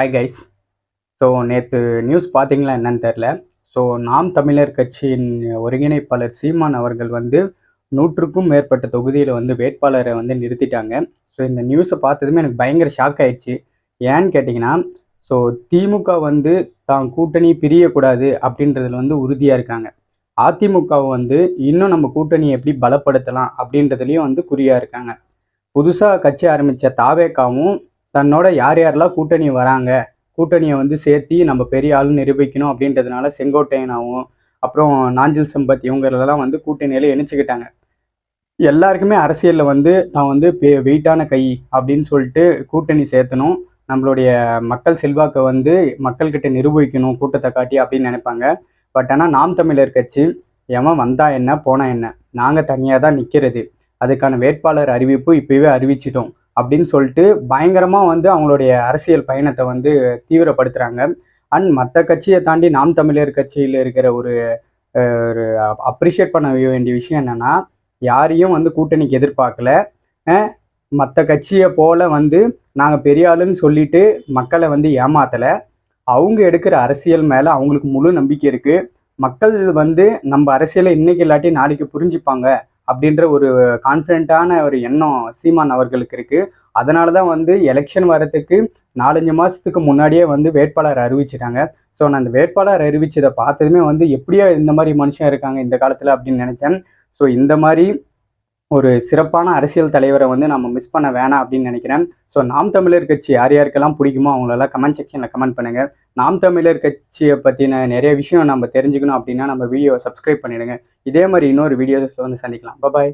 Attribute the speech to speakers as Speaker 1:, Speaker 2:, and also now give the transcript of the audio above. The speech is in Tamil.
Speaker 1: Hi guys. ஸோ நேற்று நியூஸ் பார்த்தீங்களா என்னன்னு தெரில. ஸோ நாம் தமிழர் கட்சியின் ஒருங்கிணைப்பாளர் சீமான் அவர்கள் வந்து 100க்கும் மேற்பட்ட தொகுதியில் வந்து வேட்பாளரை வந்து நிறுத்திட்டாங்க. ஸோ இந்த நியூஸை பார்த்ததுமே எனக்கு பயங்கர ஷாக் ஆயிடுச்சு. ஏன்னு கேட்டிங்கன்னா, ஸோ திமுக வந்து தான் கூட்டணி பிரியக்கூடாது அப்படின்றதுல வந்து உறுதியாக இருக்காங்க. அதிமுகவை வந்து இன்னும் நம்ம கூட்டணியை எப்படி பலப்படுத்தலாம் அப்படின்றதுலையும் வந்து குறியாக இருக்காங்க. புதுசாக கட்சி ஆரம்பித்த தாவேக்காவும் தன்னோட யார் யாரெல்லாம் கூட்டணி வராங்க, கூட்டணியை வந்து சேர்த்தி நம்ம பெரிய ஆளுன்னு நிரூபிக்கணும் அப்படின்றதுனால செங்கோட்டையனாவும் அப்புறம் நாஞ்சில் சம்பத் இவங்களெல்லாம் வந்து கூட்டணியில் இணைச்சிக்கிட்டாங்க. எல்லாருக்குமே அரசியலில் வந்து தான் வந்து வெயிட்டான கை அப்படின்னு சொல்லிட்டு கூட்டணி சேர்த்தணும், நம்மளுடைய மக்கள் செல்வாக்கை வந்து மக்கள்கிட்ட நிரூபிக்கணும் கூட்டத்தை காட்டி அப்படின்னு நினைப்பாங்க. பட் ஆனால் நாம் தமிழர் கட்சி எவன் வந்தா என்ன போனா என்ன, நாங்கள் தனியாக தான் நிற்கிறது, அதுக்கான வேட்பாளர் அறிவிப்பு இப்போவே அறிவிச்சிட்டோம் அப்படின்னு சொல்லிட்டு பயங்கரமாக வந்து அவங்களுடைய அரசியல் பயணத்தை வந்து தீவிரப்படுத்துகிறாங்க. அண்ட் மற்ற கட்சியை தாண்டி நாம் தமிழர் கட்சியில் இருக்கிற ஒரு அப்ரிஷியேட் பண்ண வேண்டிய விஷயம் என்னென்னா, யாரையும் வந்து கூட்டணிக்கு எதிர்பார்க்கல. மற்ற கட்சியை போல் வந்து நாங்கள் பெரிய ஆளுன்னு சொல்லிட்டு மக்களை வந்து ஏமாத்தலை. அவங்க எடுக்கிற அரசியல் மேலே அவங்களுக்கு முழு நம்பிக்கை இருக்குது. மக்கள் வந்து நம்ம அரசியலை இன்னைக்கு இல்லாட்டி நாளைக்கு புரிஞ்சுப்பாங்க அப்படின்ற ஒரு கான்ஃபிடென்ட்டான ஒரு எண்ணம் சீமான் அவர்களுக்கு இருக்குது. அதனால தான் வந்து எலெக்ஷன் வரத்துக்கு 4-5 மாதத்துக்கு முன்னாடியே வந்து வேட்பாளர் அறிவிச்சிட்டாங்க. ஸோ நான் அந்த வேட்பாளர் அறிவிச்சதை பார்த்ததுமே வந்து எப்படியோ இந்த மாதிரி மனுஷன் இருக்காங்க இந்த காலத்தில் அப்படின்னு நினச்சேன். ஸோ இந்த மாதிரி ஒரு சிறப்பான அரசியல் தலைவரை வந்து நம்ம மிஸ் பண்ண வேணாம் அப்படின்னு நினைக்கிறேன். ஸோ நாம் தமிழர் கட்சி யார் யாருக்கெல்லாம் பிடிக்குமோ அவங்களெல்லாம் கமெண்ட் செக்ஷனில் கமெண்ட் பண்ணுங்கள். நாம் தமிழர் கட்சியை பற்றின நிறைய விஷயம் நம்ம தெரிஞ்சுக்கணும் அப்படின்னா நம்ம வீடியோவை சப்ஸ்கிரைப் பண்ணிவிடுங்க. இதே மாதிரி இன்னொரு வீடியோஸில் வந்து சந்திக்கலாம். பாய்.